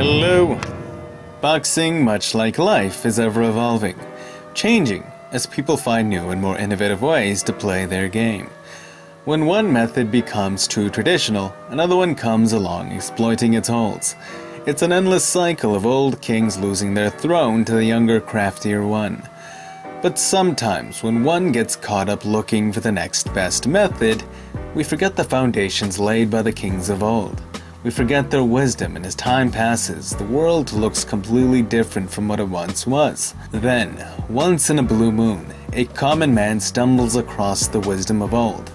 Hello! Boxing, much like life, is ever evolving, changing as people find new and more innovative ways to play their game. When one method becomes too traditional, another one comes along exploiting its holes. It's an endless cycle of old kings losing their throne to the younger, craftier one. But sometimes, when one gets caught up looking for the next best method, we forget the foundations laid by the kings of old. We forget their wisdom, and as time passes, the world looks completely different from what it once was. Then, once in a blue moon, a common man stumbles across the wisdom of old,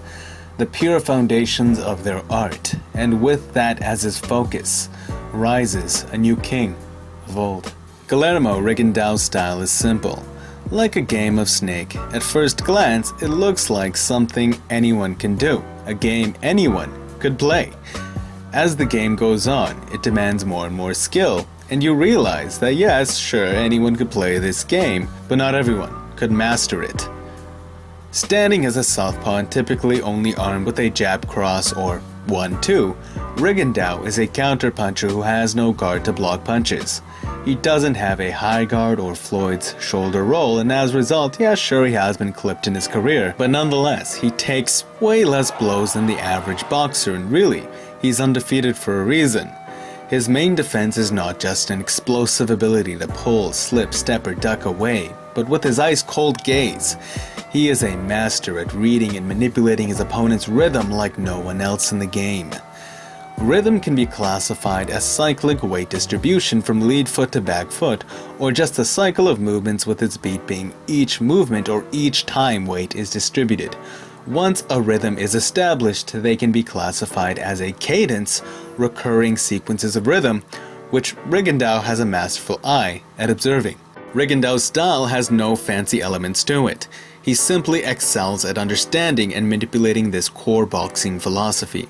the pure foundations of their art, and with that as his focus, rises a new king of old. Gillermo Rigondo's style is simple. Like a game of Snake, at first glance it looks like something anyone can do, a game anyone could play. As the game goes on, it demands more and more skill, and you realize that yes, sure, anyone could play this game, but not everyone could master it. Standing as a southpaw and typically only armed with a jab cross or 1-2, Rigondo is a counterpuncher who has no guard to block punches. He doesn't have a high guard or Floyd's shoulder roll, and as a result, yeah, sure, he has been clipped in his career, but nonetheless, he takes way less blows than the average boxer, and really, he's undefeated for a reason. His main defense is not just an explosive ability to pull, slip, step, or duck away, but with his ice-cold gaze. He is a master at reading and manipulating his opponent's rhythm like no one else in the game. Rhythm can be classified as cyclic weight distribution from lead foot to back foot, or just a cycle of movements with its beat being each movement or each time weight is distributed. Once a rhythm is established, they can be classified as a cadence, recurring sequences of rhythm, which Rigondo has a masterful eye at observing. Rigondo's style has no fancy elements to it. He simply excels at understanding and manipulating this core boxing philosophy.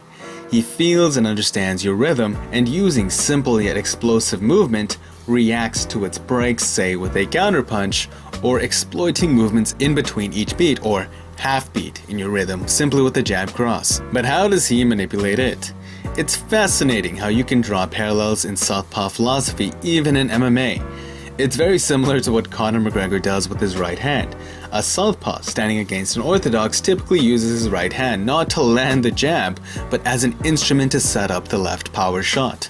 He feels and understands your rhythm, and using simple yet explosive movement, reacts to its breaks, say with a counterpunch, or exploiting movements in between each beat or half beat in your rhythm simply with a jab cross. But how does he manipulate it? It's fascinating how you can draw parallels in southpaw philosophy even in MMA. It's very similar to what Conor McGregor does with his right hand. A southpaw standing against an orthodox typically uses his right hand not to land the jab, but as an instrument to set up the left power shot.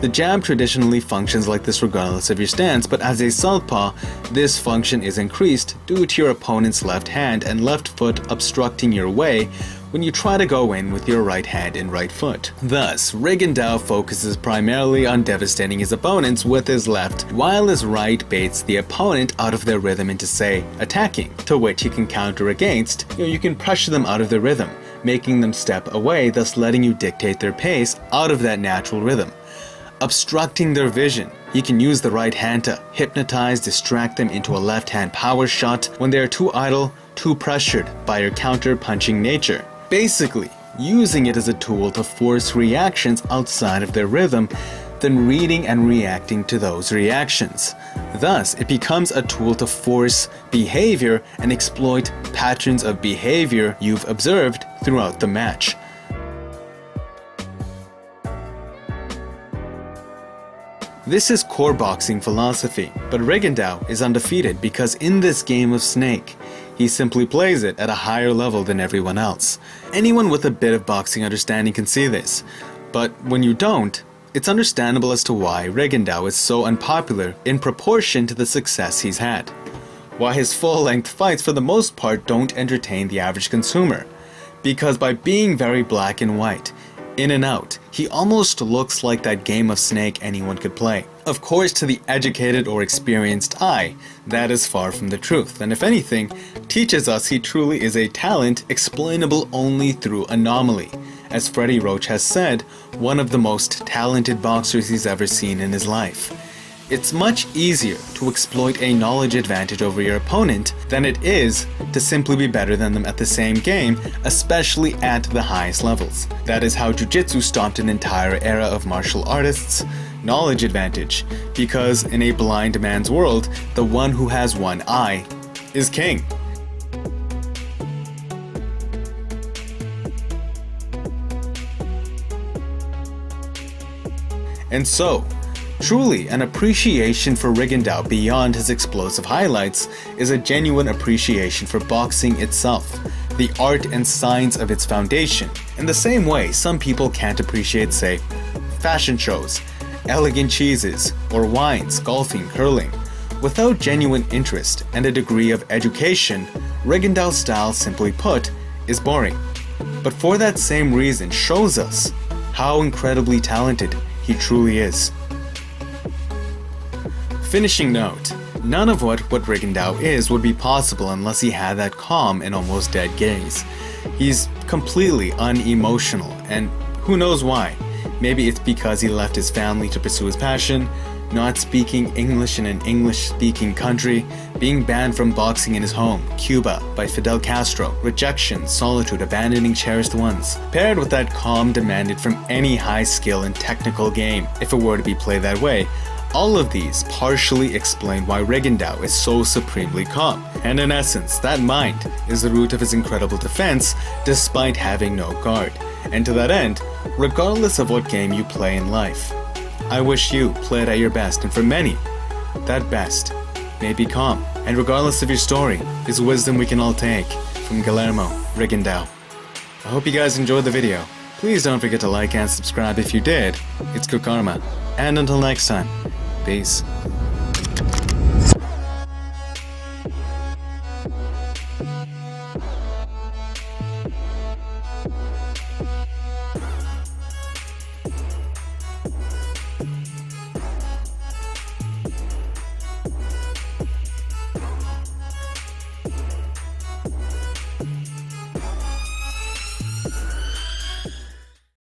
The jab traditionally functions like this regardless of your stance, but as a southpaw, this function is increased due to your opponent's left hand and left foot obstructing your way when you try to go in with your right hand and right foot. Thus, Rigondo focuses primarily on devastating his opponents with his left, while his right baits the opponent out of their rhythm into, say, attacking, to which he can counter against. You can pressure them out of their rhythm, making them step away, thus letting you dictate their pace out of that natural rhythm. Obstructing their vision, he can use the right hand to hypnotize, distract them into a left hand power shot when they are too idle, too pressured by your counter-punching nature. Basically, using it as a tool to force reactions outside of their rhythm, then reading and reacting to those reactions. Thus, it becomes a tool to force behavior and exploit patterns of behavior you've observed throughout the match. This is core boxing philosophy, but Rigondo is undefeated because in this game of Snake, he simply plays it at a higher level than everyone else. Anyone with a bit of boxing understanding can see this, but when you don't, it's understandable as to why Rigondo is so unpopular in proportion to the success he's had. Why his full-length fights for the most part don't entertain the average consumer. Because by being very black and white, in and out, he almost looks like that game of Snake anyone could play. Of course, to the educated or experienced eye, that is far from the truth, and if anything, teaches us he truly is a talent explainable only through anomaly. As Freddie Roach has said, one of the most talented boxers he's ever seen in his life. It's much easier to exploit a knowledge advantage over your opponent than it is to simply be better than them at the same game, especially at the highest levels. That is how Jiu-Jitsu stopped an entire era of martial artists. Knowledge advantage, because in a blind man's world, the one who has one eye is king. And so, Truly, an appreciation for Rigondо beyond his explosive highlights is a genuine appreciation for boxing itself, the art and science of its foundation. In the same way, some people can't appreciate, say, fashion shows, elegant cheeses, or wines, golfing, curling. Without genuine interest and a degree of education, Rigondo's style, simply put, is boring. But for that same reason shows us how incredibly talented he truly is. Finishing note, none of what Rigondo is would be possible unless he had that calm and almost dead gaze. He's completely unemotional, and who knows why? Maybe it's because he left his family to pursue his passion, not speaking English in an English-speaking country, being banned from boxing in his home, Cuba, by Fidel Castro, rejection, solitude, abandoning cherished ones, paired with that calm demanded from any high skill and technical game, if it were to be played that way. All of these partially explain why Rigondo is so supremely calm, and in essence, that mind is the root of his incredible defense despite having no guard. And to that end, regardless of what game you play in life, I wish you played at your best, and for many, that best may be calm. And regardless of your story, is wisdom we can all take from Gillermo Rigondо. I hope you guys enjoyed the video. Please don't forget to like and subscribe if you did. It's good karma. And until next time, peace.